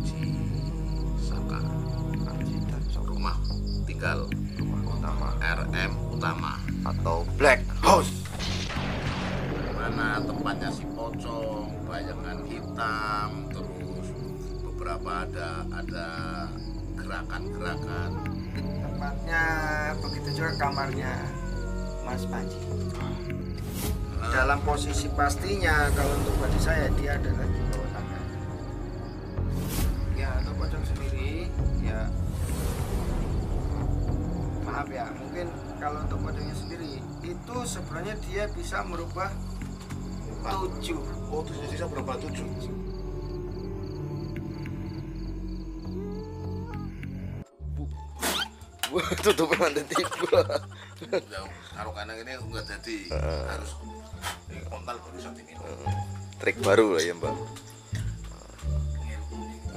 Aji Saka, rumah tinggal utama RM Utama atau Black House. Mana tempatnya si pocong, bayangan hitam, terus beberapa ada gerakan-gerakan. Tempatnya begitu juga kamarnya Mas Panji. Dalam posisi pastinya kalau untuk bagi saya dia adalah di bawah tangga. Ya untuk pocong sendiri ya maaf ya mungkin kalau untuk pocongnya sendiri itu sebenarnya dia bisa merubah 7. Oh, terus bisa berapa 7? Tutup lantai tiba. Kalau kanan ini enggak jadi, harus ini kontal baru saat ini. Trik baru lah ya Mbak.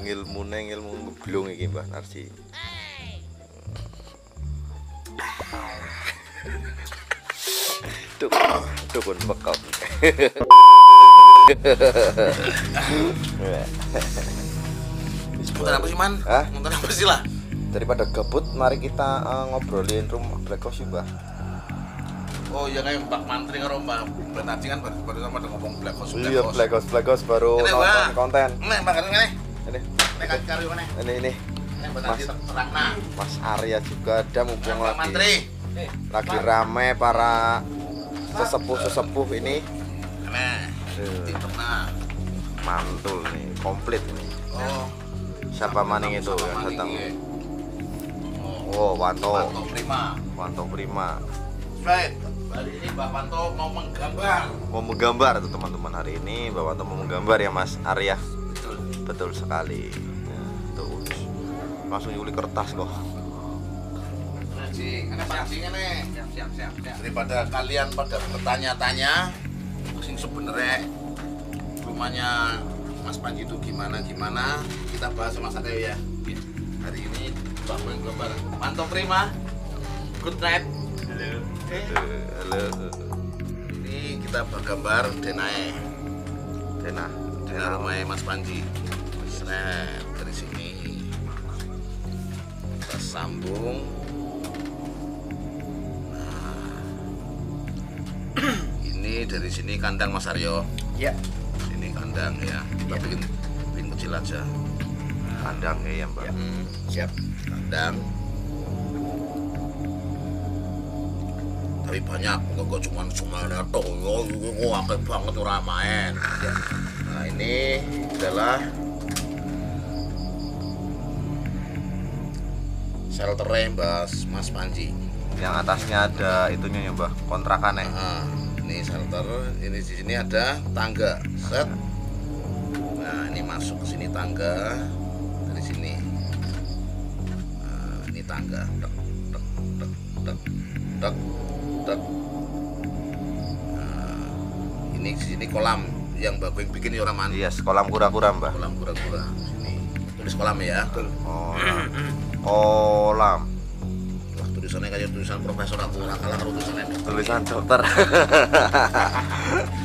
Ngilmu ngeblung iki Mbak Narsi. Dukun bekok. Nonton apa sih man? Hah? Nonton apa sih lah? Daripada gabut, mari kita ngobrolin rumah Black House Mbak. Oh iya kayak Mbak Mantri karo Mbak Benarji kan baru sama ngomong Black House. Iya Black House baru Ini, nonton Mbak. konten. Nih Mbak kan ini. Ini Nih kan kari mana? ini Nih Benarji terangna. Mas Arya juga ada mumpung Mbak Mantri. lagi rame para sesepuh ini. Nah, di tengah. Mantul nih, komplit ini. Oh, Siapa maning itu sama yang maning datang? ya. Oh, Wanto Panto Prima. Prima. Right. Hari ini Mbak Panto mau menggambar. Mau menggambar tuh teman-teman hari ini Mbak Wanto mau menggambar ya Mas Arya. Betul. Betul sekali. Ya, tuh. Langsung nyuli kertas kok. Ini pancingnya nih. Siap. Daripada kalian pada bertanya-tanya, sing sebenarnya rumahnya Mas Panji itu gimana, kita bahas sama saya ya. Hari ini Mbak Boy gambar. Panto Prima. Good night. Halo. Ini kita bergambar Denae. Dena Rumahnya Mas Panji. Seret dari sini. Kita sambung. Ini dari sini kandang Mas Aryo. Ya. Sini kandang ya. Kita bikin kecil aja. kandang ya Mbak. Siap. Kandang. Tapi banyak, enggak cuma neto, akeh banget ora main. Ya. Nah, ini adalah shelternya Mas Panji. Yang atasnya ada itunya ya Mbak, kontrakannya. Nah, ini shelter, ini di sini ada tangga. Set. Nah, ini masuk ke sini tangga dari sini. Nah, ini tangga. Dek, dek, dek, dek, dek, dek. Nah, ini di sini kolam yang Mbak Beng bikin ya orang mandi. Yes, kolam kura-kura Mbak. Kolam kura-kura. Sini. Tulis kolam ya. Oh, kolam. Wah, tulisannya kayak tulisan profesor aku ora kalah karo tulisannya. Tulisan dokter.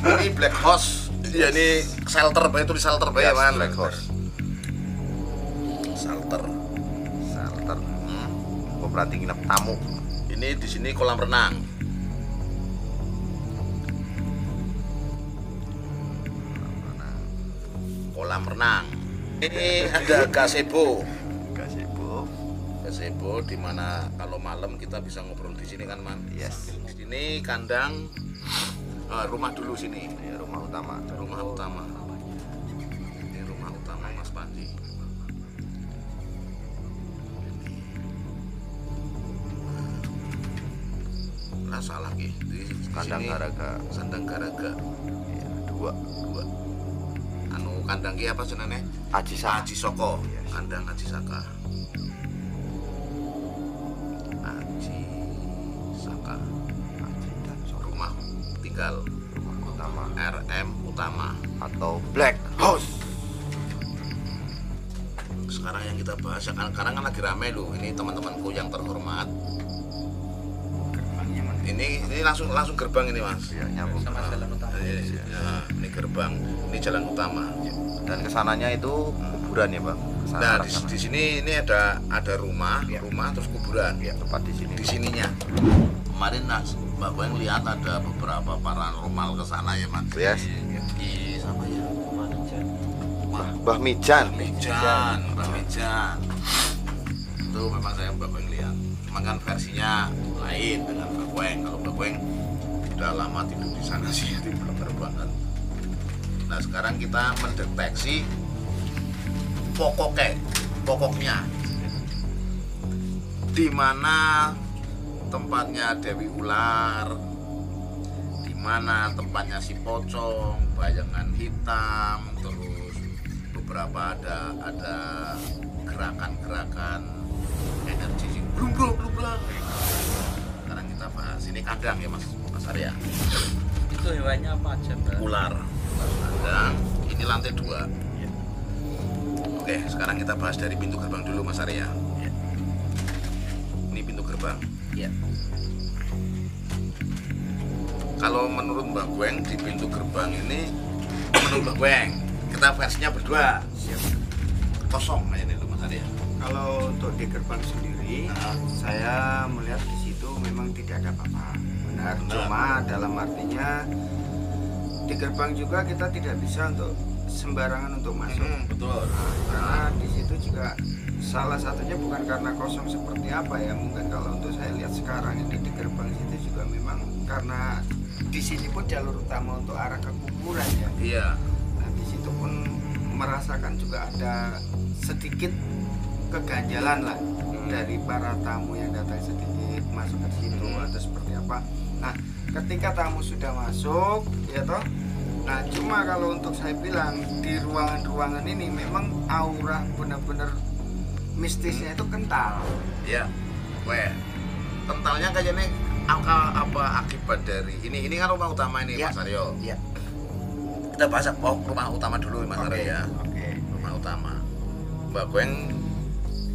Ini Black House. Ya ini shelter bae, tulis shelter bae Yes, man. Black House. Shelter. Shelter. Kok berarti nginep tamu. Ini di sini kolam renang. Kolam renang. Ini ada gazebo. Gazebo di mana kalau malam kita bisa ngobrol di sini kan man. Yes. Di sini kandang rumah dulu sini. Ya, rumah utama. Rumah utama. Ini rumah utama Mas Panji. Nah, salah lagi. Di Kandang sini Garaga. Kandang Garaga. Ya, dua. Anu kandang ki apa jenenge? Aji Saka. Aji Soko. Yes. Kandang Aji Saka. Aji Saka. Rumah tinggal Rumah utama RM Utama. atau Black House. Sekarang yang kita bahas sekarang kan lagi rame loh. Ini teman-temanku yang terhormat. Ini langsung gerbang ini mas. Ya, nyambung. Sama jalan utama. Ya, ini gerbang, ini jalan utama. Dan kesananya itu kuburan ya bang. Nah di sini ini ada rumah, rumah terus kuburan. Tepat di sini. Di sininya. Kemarin Mbak Boeng lihat ada beberapa paranormal ke sana ya mas. Yes. Di sama ya. Mbah Mijan. Mbah Mijan. Itu memang saya Mbak Boeng lihat. Cuma kan versinya lain dengan Mbak Boeng. Kalau Mbak Boeng udah lama tidur di sana sih, belum banget. Nah sekarang kita mendeteksi pokoknya di mana tempatnya Dewi Ular, di mana tempatnya si pocong, bayangan hitam, terus beberapa ada gerakan-gerakan energi sing blum. Sekarang kita bahas ini kandang ya Mas Arya. Itu hewannya apa aja, Mbak? Ular kandang, ini lantai 2. Oke, sekarang kita bahas dari pintu gerbang dulu Mas Arya. Ini pintu gerbang. Iya. Kalau menurut Mbak Boeng di pintu gerbang ini, menurut Mbak Boeng, kita versinya berdua. Siap. Kosong aja nih Mas Arya. Kalau untuk di gerbang sendiri, saya melihat di situ memang tidak ada apa-apa. Benar. Cuma dalam artinya di gerbang juga kita tidak bisa untuk sembarangan untuk masuk. Betul. Karena di situ juga salah satunya bukan karena kosong seperti apa ya. Mungkin kalau untuk saya lihat sekarang ini di gerbang situ juga memang karena di sini pun jalur utama untuk arah ke kuburan ya. Iya. Nah di situ pun merasakan juga ada sedikit keganjalan lah dari para tamu yang datang sedikit masuk ke situ atau seperti apa. Nah ketika tamu sudah masuk ya toh, nah cuma kalau untuk saya bilang di ruangan-ruangan ini memang aura benar-benar mistisnya itu kental. Iya. Kentalnya kayaknya apa akibat dari ini kan rumah utama ini Ya. Mas Aryo. Iya. Kita bahas rumah utama dulu Mas Aryo ya. Oke. Rumah utama. Mbak Boeng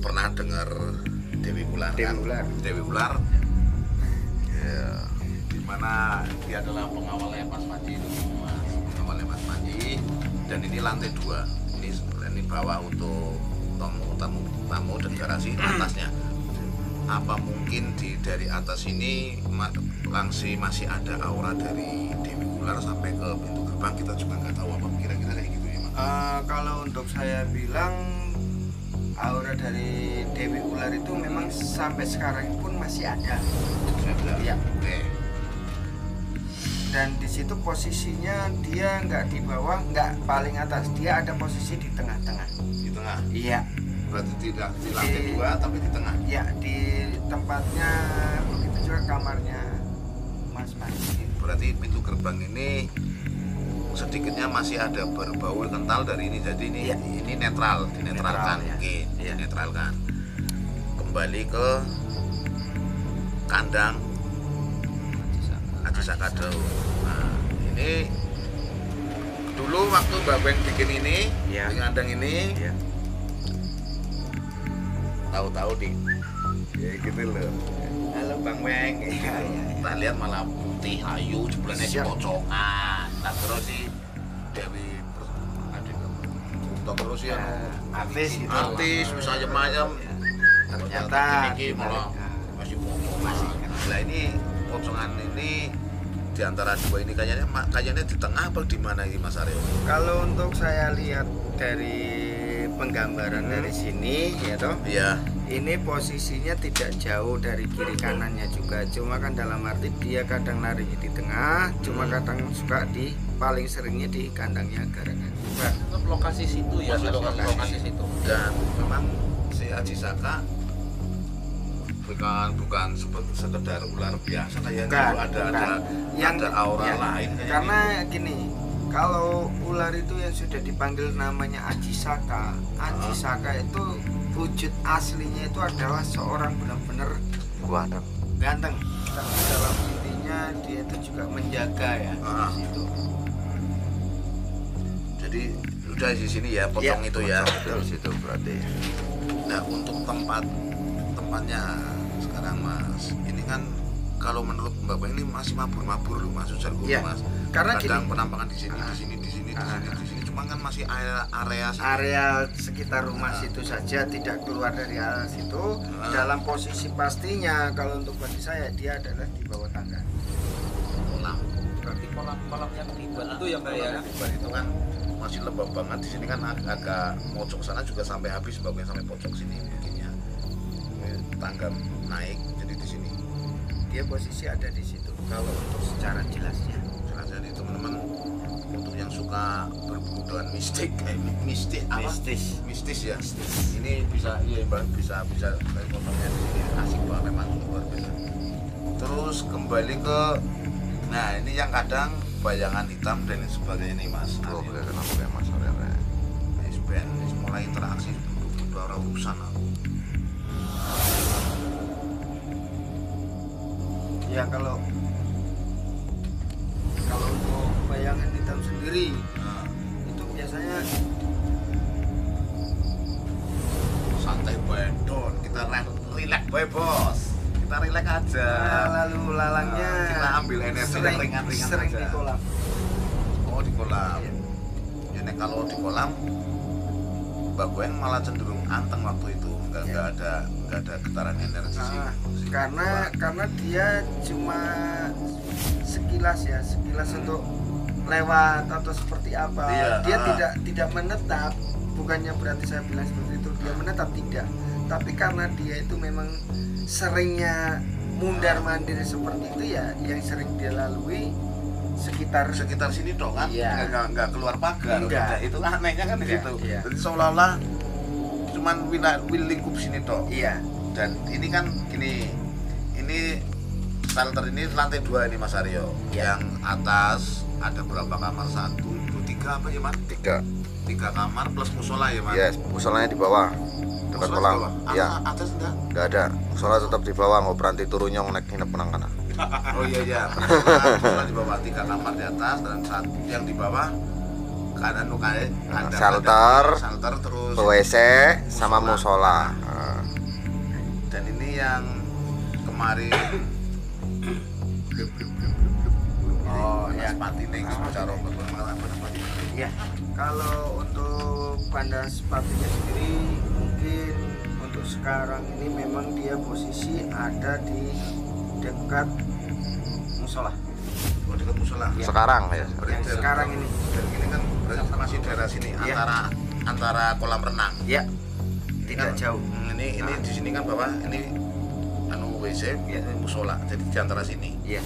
pernah dengar Dewi Ular Dewi kan? Ular. Dewi Ular. Ya, di mana dia adalah pengawalnya Mas Panji itu, pengawalnya Mas Panji, dan ini lantai 2. Ini bawah untuk tamu dan garasi atasnya. Apa mungkin dari atas ini langsung masih ada aura dari Dewi Ular sampai ke pintu gerbang, kita juga nggak tahu apa kira-kira kayak gitu ya Mas. Kalau untuk saya bilang aura dari Dewi Ular itu memang sampai sekarang pun masih ada. Ya. Oke. Dan di situ posisinya dia nggak di bawah, nggak paling atas, dia ada posisi di tengah-tengah. Di tengah. Iya. Berarti tidak di lantai 2 tapi di tengah. Ya di tempatnya begitu juga kamarnya Mas Panji. Berarti pintu gerbang ini sedikitnya masih ada berbau kental dari ini. Jadi ini Ya. ini netralkan Netral, ya. mungkin, Ya. dinetralkan. Kembali ke kandang Aji Sakado. Nah, ini dulu waktu Mbak Boeng bikin ini, Ya. di kandang ini, Ya. tahu-tahu di ya gitu loh. Halo Bang Weng. Iya, iya. Kita lihat malah putih ayu jebulane si Siap. pocongan. Nah terus si Dewi terus ya Artis gitu. artis bisa ayam-ayam. Ternyata ini malah masih pocongan. Nah ini pocongan ini di antara dua ini kayaknya di tengah apa di mana ini Mas Aryo? Kalau untuk saya lihat dari penggambaran dari sini ya toh, Iya. ini posisinya tidak jauh dari kiri kanannya juga, cuma kan dalam arti dia kadang larinya di tengah, cuma kadang suka di paling seringnya di kandangnya garangan. Tetap lokasi situ ya, Masih lokasi situ. Dan memang si Aji Saka bukan sekedar ular biasa kayaknya, Bukan, ada yang ada aura ya, lain kayaknya. karena gini, kalau ular itu yang sudah dipanggil namanya Aji Saka itu wujud aslinya itu adalah seorang benar-benar ganteng. Tapi dalam intinya dia itu juga menjaga ya di situ. Jadi udah di sini ya pocong itu ya. Dari situ berarti. Nah untuk tempatnya sekarang Mas, ini kan kalau menurut Mbak Boeng ini masih mabur loh Mas, ujar guru Ya, Mas. karena Kadang gini, penampakan di sini cuma kan masih area sekitar rumah situ saja, tidak keluar dari area situ. Dalam posisi pastinya kalau untuk bagi saya dia adalah di bawah tangga. kolam. Berarti kolam-kolam yang dibuat itu ya Mbak ya. Kolam itu kan masih lembab banget. Di sini kan agak pojok sana juga sampai habis, bagian sampai pojok sini bikinnya. Tangga naik jadi di sini. Dia posisi ada di situ. Kalau untuk secara jelasnya. Jelas jadi teman-teman untuk yang suka berburu dengan mistis ya. Ini bisa dari fotonya di sini asik banget memang luar biasa. Terus kembali ke ini yang kadang bayangan hitam dan sebagainya nih Mas. Oh, kenapa ya Mas Arya? SBN mulai interaksi dua urusan aku. Ya kalau untuk bayangan hitam sendiri itu biasanya Santai bedon, kita relax boy bos. Kita relax aja. lalu lalangnya Kita ambil energi yang ringan-ringan sering aja. di kolam. Oh di kolam. Ya kalau di kolam Mbak Gwen malah cenderung anteng waktu itu, nggak ada getaran energi sih. Karena dia cuma sekilas untuk lewat atau seperti apa. Iya, Dia tidak menetap. Bukannya berarti saya bilang seperti itu dia menetap, tidak. Tapi karena dia itu memang seringnya mundar-mandir seperti itu ya, yang sering dia lalui sekitar sini dong kan, Iya. nggak keluar pagar. Enggak. Itu anehnya kan di Iya, situ. iya. Jadi seolah-olah cuman lingkup sini dong. Iya. Dan ini kan gini, ini shelter ini lantai 2 ini Mas Aryo. Iya. Yang atas ada berapa kamar? 1, 2, 3 apa ya Mas? 3 kamar plus musola ya Mas? Yes, musolanya di bawah dekat Musola kolam. di bawah? Ya, Atas enggak? nggak ada. Musola tetap di bawah, mau berhenti turun nyong naik nginep menang kana. Oh iya. Musola di bawah, 3 kamar di atas dan yang di bawah kanan ada Shelter, terus WC sama musola. dan ini yang kemarin Ya. Patining secara Ya, kalau untuk bandar sepatunya sendiri mungkin untuk sekarang ini memang dia posisi ada di dekat musola. Oh, dekat musola. Ya. Sekarang ya. Yang sekarang ini. Dan ini kan berarti masih daerah sini Ya. antara kolam renang. Ya, tidak Kan, jauh. Ini di sini kan bawah ini WC ya musola. Jadi di antara sini. Iya.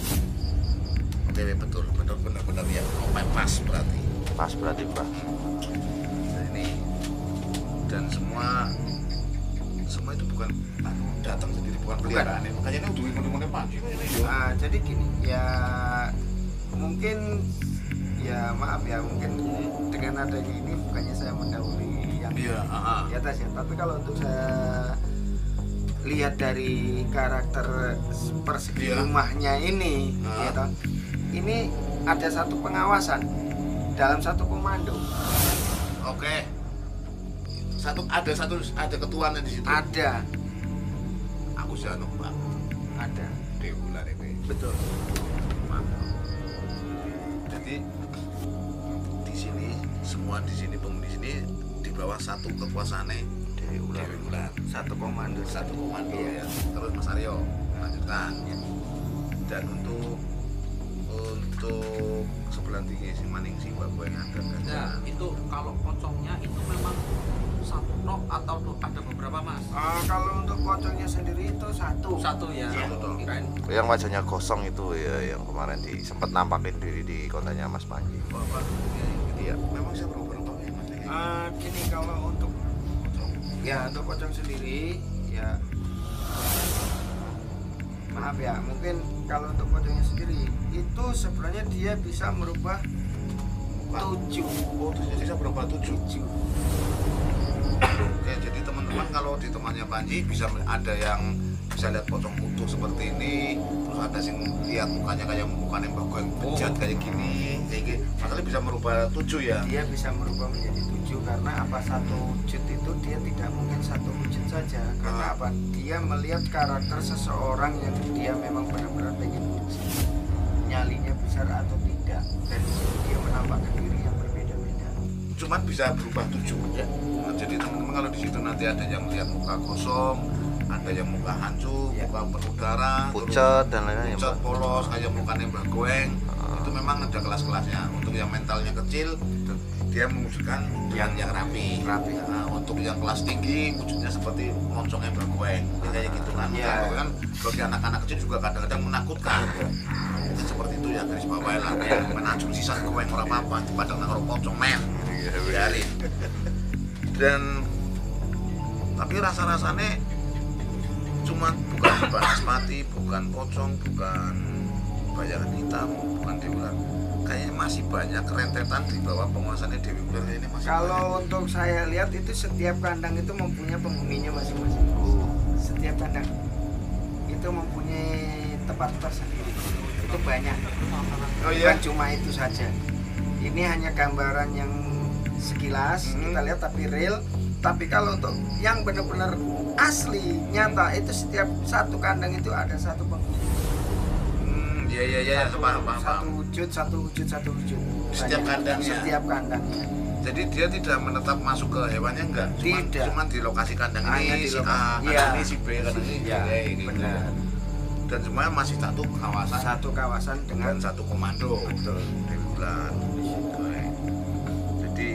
Oke, betul. Benar ya. Oh, pas berarti. Pas berarti Mbak. Nah, ini dan semua itu bukan datang sendiri, bukan peliharaan. Makanya ini udah panci ini. Jadi gini, ya mungkin ya maaf ya, mungkin dengan adanya ini bukannya saya mendahului yang Iya, di atas ya, tapi kalau untuk saya lihat dari karakter persegi Iya. rumahnya ini, ya toh, ini ada satu pengawasan dalam satu komando. Oke. Ada ketuanya di situ. Ada, Aku Jano, Pak. ada, Dewa ini. betul. Mantap. Jadi di sini semua penghuni sini di bawah satu kekuasaannya Dewi Ular. Dewi Ular. Satu komando. Satu komando Iya. ya. Terus Mas Aryo lanjutkan. Dan untuk sebelah tinggi si maning si Mbak Boy yang ada kan. Nah, itu kalau pocongnya itu memang satu tok atau ada beberapa Mas? Kalau untuk pocongnya sendiri itu satu. Satu ya. Satu tok. Kirain. Yang wajahnya kosong itu ya, yang kemarin sempat nampakin diri di kontennya Mas Panji. Bapak Iya. memang saya berapa ya Mas? Gini, kalau untuk pocong sendiri ya maaf ya, mungkin kalau untuk pocongnya sendiri itu sebenarnya dia bisa merubah 7. Oh, bisa berapa 7? Oke, jadi teman-teman kalau di temannya Panji bisa ada yang bisa lihat pocong utuh seperti ini, terus ada yang lihat mukanya kayak mukanya Mbak Gwen bejat kayak gini, makanya bisa merubah 7 ya. Dia bisa merubah menjadi 7 karena apa, satu wujud itu dia tidak mungkin satu wujud saja, karena apa, dia melihat karakter seseorang yang dia memang benar-benar pengen uji nyalinya besar atau tidak, dan di situ dia menampakkan diri yang berbeda-beda. cuman bisa berubah 7 ya. Nah, jadi teman-teman kalau di situ nanti ada yang lihat muka kosong, ada yang muka hancur, muka penuh darah, pucat dan lain-lain ya, pucat Mbak. polos, kayak mukanya Mbak Goeng. Itu memang ada kelas-kelasnya. Untuk yang mentalnya kecil, dia mewujudkan yang rapi. Nah, untuk yang kelas tinggi, wujudnya seperti moncongnya Mbak Goeng. Kayak gitu kan. Kalau kan bagi anak-anak kecil juga kadang-kadang menakutkan. Seperti itu ya, garis bawah lah. Menajum sisa Goeng ora apa-apa, padahal nang pocong men. Biarin. Dan tapi rasa-rasanya cuma bukan Banaspati, bukan pocong, bukan bayangan hitam, bukan Dewi Ular. Kayaknya masih banyak rentetan di bawah penguasaannya Dewi Ular ini masih. Kalau untuk saya lihat itu setiap kandang itu mempunyai penghuninya masing-masing. Setiap kandang itu mempunyai tempat tersendiri. Itu banyak. Bukan cuma itu saja. Ini hanya gambaran yang sekilas kita lihat tapi real. Tapi kalau untuk yang benar-benar asli nyata itu setiap satu kandang itu ada satu penghuni. Iya, paham. Satu wujud. Setiap kandangnya. Setiap kandangnya. Jadi dia tidak menetap masuk ke hewannya enggak? Cuma di lokasi kandang hanya ini di si A, iya. kandang ini si B, kandang ini Iya, gitu. benar. Dan semuanya masih satu kawasan. Satu kawasan dengan Dan satu komando. betul. Dewi Ular. Jadi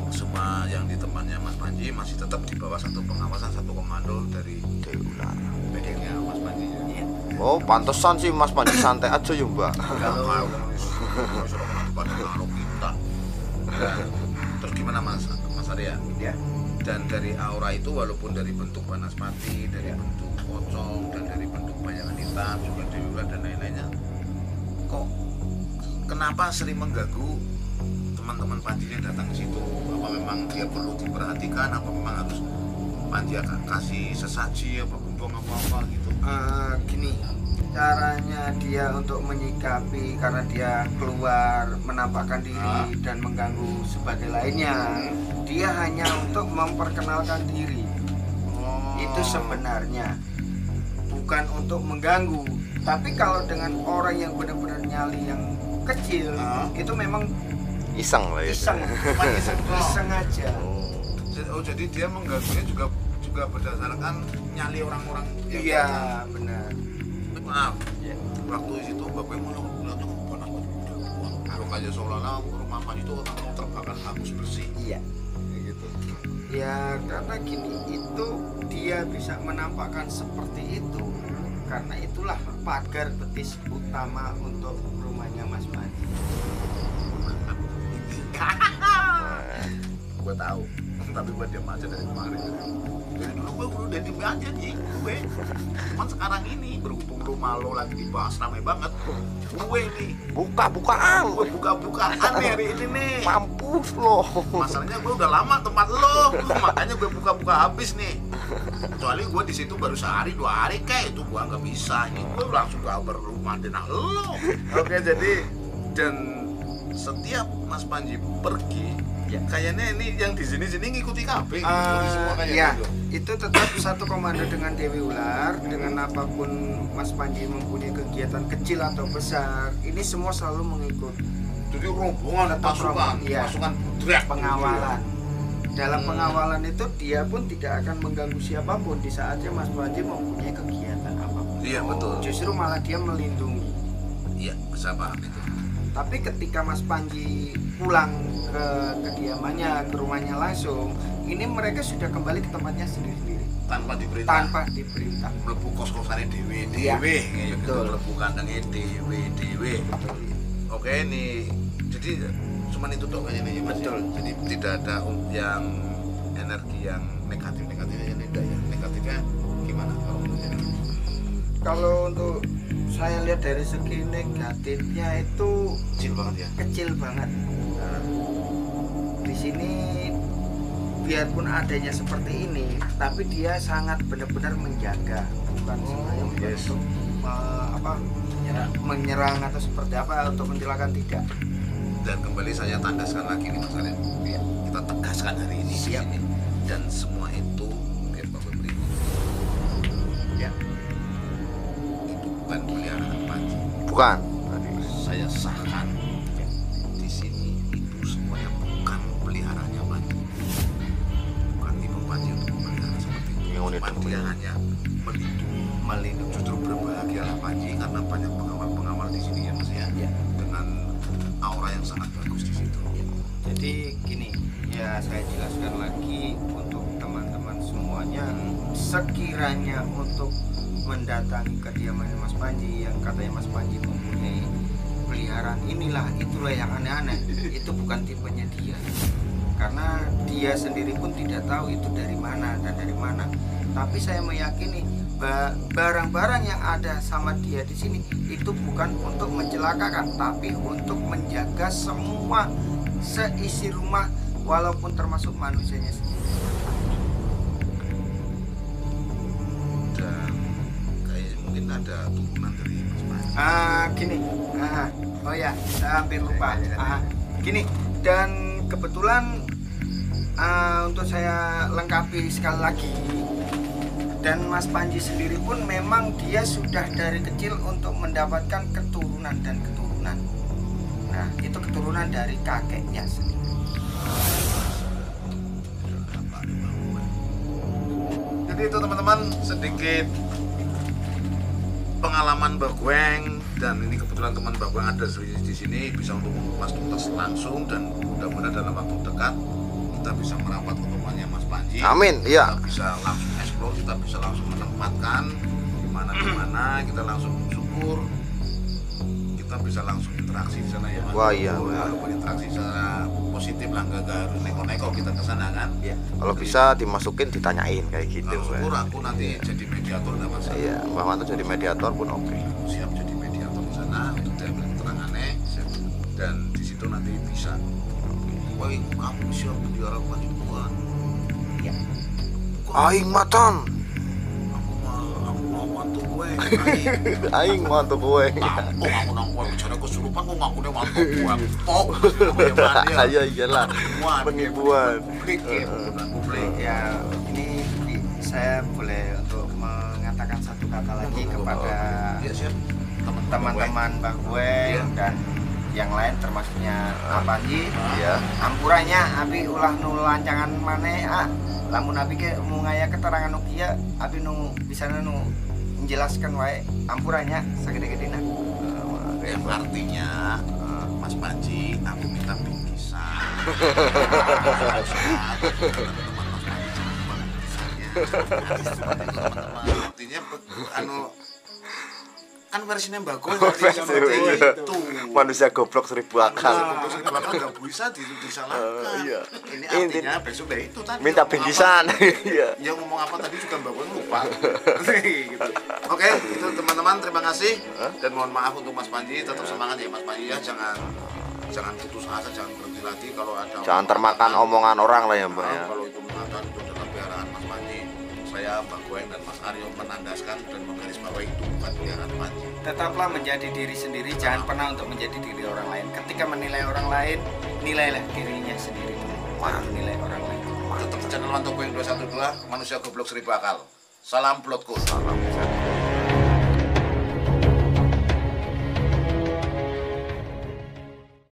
semua yang di temannya Mas Panji masih tetap di bawah satu pengawasan, satu komando dari Dewi Ular. bedengnya Mas Panji. Iya. Oh, pantesan sih Mas Panji santai aja ya, Mbak. Kalau pada naruh kita. Terus gimana Mas Arya? Ya. Dan dari aura itu walaupun dari bentuk Banaspati, dari bentuk pocong, dan dari bentuk bayangan hitam, juga Dewi Ular dan lain-lainnya, kok kenapa sering mengganggu teman-teman Panji yang datang ke situ? Apa memang dia perlu diperhatikan? Apa memang harus Panji akan kasih sesaji apa bumbung apa gitu? Gini, caranya dia untuk menyikapi karena dia keluar menampakkan diri dan mengganggu sebagai lainnya, dia hanya untuk memperkenalkan diri. Itu sebenarnya bukan untuk mengganggu. Tapi kalau dengan orang yang benar-benar nyali yang kecil, itu memang Iseng lah ya. iseng aja. Oh, jadi dia mengganggunya juga berdasarkan nyali orang-orang yang Iya, benar. maaf waktu itu bapak mau lihat tuh panas banget kalau kayak seolah-olah rumah Panji itu terbakar hangus bersih Iya. gitu. Ya karena gini, itu dia bisa menampakkan seperti itu karena itulah pagar betis utama untuk rumahnya Mas Panji. Gue tahu tapi buat dia aja dari kemarin. Dari dulu gue udah diem aja nih gue. Cuman sekarang ini berhubung rumah lo lagi dibahas ramai banget. Gue nih Buka-bukaan. gue buka-bukaan nih hari ini nih. Mampus loh. Masalahnya gue udah lama tempat lo, makanya gue buka-buka habis nih. Kecuali gue di situ baru sehari 2 hari kayak itu gue nggak bisa. Ini gue langsung kabar rumah denah lo. Oke, jadi dan setiap Mas Panji pergi, kayaknya ini yang di sini ngikuti KB. Iya, itu tetap satu komando dengan Dewi Ular. Dengan apapun Mas Panji mempunyai kegiatan kecil atau besar, ini semua selalu mengikut. Jadi rombongan pasukan, Iya. pasukan teriak Pengawalan. Dalam pengawalan itu dia pun tidak akan mengganggu siapapun di saatnya Mas Panji mempunyai kegiatan apapun. Iya betul. Justru malah dia melindungi. Iya, bisa paham itu. Tapi ketika Mas Panji pulang ke kediamannya, ke rumahnya langsung, ini mereka sudah kembali ke tempatnya sendiri-sendiri Tanpa diperintah. tanpa diperintah. Mlebu kos-kosannya dewe Iya, kayak gitu, betul. mlebu kandangnya dewe. Oke, nih jadi cuman itu doang kayaknya nih Mas. Betul. Jadi tidak ada yang energi yang negatifnya tidak ya. Negatifnya gimana kalau menurut? Kalau untuk saya lihat dari segi negatifnya itu Kecil banget ya. kecil banget. Di sini biarpun adanya seperti ini, tapi dia sangat benar-benar menjaga, bukan semacam yes. untuk menyerang atau seperti apa untuk mencelakakan, tidak. Dan kembali saya tandaskan lagi nih Mas Arya. Ya. Kita tegaskan hari ini di Siap. sini. Dan semua itu mungkin Bapak berikut. Ya. Itu bukan peliharaan Panji. Bukan. Saya sahkan di sini itu semuanya bukan membangun Cuman hidup. dia hanya melindungi, justru berbahagialah Panji karena banyak pengawal-pengawal di sini ya Mas ya, dengan aura yang sangat bagus di situ. Jadi gini, ya saya jelaskan lagi untuk teman-teman semuanya, sekiranya untuk mendatangi kediaman Mas Panji yang katanya Mas Panji mempunyai peliharaan inilah itulah yang aneh-aneh, itu bukan tipenya dia, karena dia sendiri pun tidak tahu itu dari mana dan dari mana. Tapi saya meyakini barang-barang yang ada sama dia di sini itu bukan untuk mencelakakan, tapi untuk menjaga semua seisi rumah, walaupun termasuk manusianya sendiri. Dan kayaknya mungkin ada turunan dari Mas Panji. Gini, oh ya, saya hampir lupa. Gini, dan kebetulan untuk saya lengkapi sekali lagi, dan Mas Panji sendiri pun memang dia sudah dari kecil untuk mendapatkan keturunan dan keturunan. Nah, itu keturunan dari kakeknya sendiri. Jadi itu teman-teman sedikit pengalaman Mbah Gweng, dan ini kebetulan teman Mbah Gweng ada di sini bisa untuk mengupas tuntas langsung, dan mudah-mudahan dalam waktu dekat kita bisa merapat ke rumahnya Mas Panji. Amin, iya. Kita bisa langsung explore, kita bisa langsung menempatkan gimana, kita langsung syukur, kita bisa langsung interaksi di sana ya Mas. Wah, iya, Walaupun interaksi secara positif lah, nggak harus neko-neko kita ke sana kan. Ya. Kalau bisa dimasukin ditanyain kayak gitu. Nah, syukur aku nanti jadi mediator nggak masalah. Iya, Mbak Manto jadi mediator pun oke. Aku siap jadi mediator di sana untuk diambil keterangannya, dan di situ nanti bisa. Wah, kamu siap menjuara Panji bukan? Ya. Aing maton. Aku mau mantu gue. Aing mantu kowe. Kampung aku nang kowe bicara kesurupan kok ngakune mantu gue. Pok. Ayo iyalah. Penipuan. Publik ya, publik. Ya, ini saya boleh untuk mengatakan satu kata lagi kepada Ya siap. teman-teman Mbak gue dan yang lain termasuknya Pak Panji. Iya. Ampurannya abi ulah nu lancangan maneh lamun abi ke mau ngaya keterangan nu kieu abi nu bisa nu menjelaskan wae ampurannya sagede-gedena. Yang artinya Mas Panji, aku minta bingkisan. Artinya anu kan versinya bagus, itu Manusia goblok 1000 akal. nggak bisa disalahkan. Iya. Ini artinya besok dari itu tadi Minta ngomong bingkisan. apa- Iya. Ya ngomong apa tadi juga Mbak Gwen lupa. Gitu. Oke, itu teman-teman, terima kasih dan mohon maaf untuk Mas Panji. Tetap semangat ya Mas Panji ya, jangan putus asa, jangan berhenti lagi kalau ada. Jangan termakan omongan orang lah ya, Mbak ya. Kalau itu mengatakan itu adalah peliharaan Mas Panji, saya Mbak Gwen dan Mas Aryo menandaskan dan menggarisbawahi itu bukan peliharaan Panji. Tetaplah menjadi diri sendiri, jangan pernah untuk menjadi diri orang lain. Ketika menilai orang lain, nilailah dirinya sendiri. Jangan menilai orang lain. Tetap channel Manto Gwen 212, manusia goblok 1000 akal. Salam Bloodcode.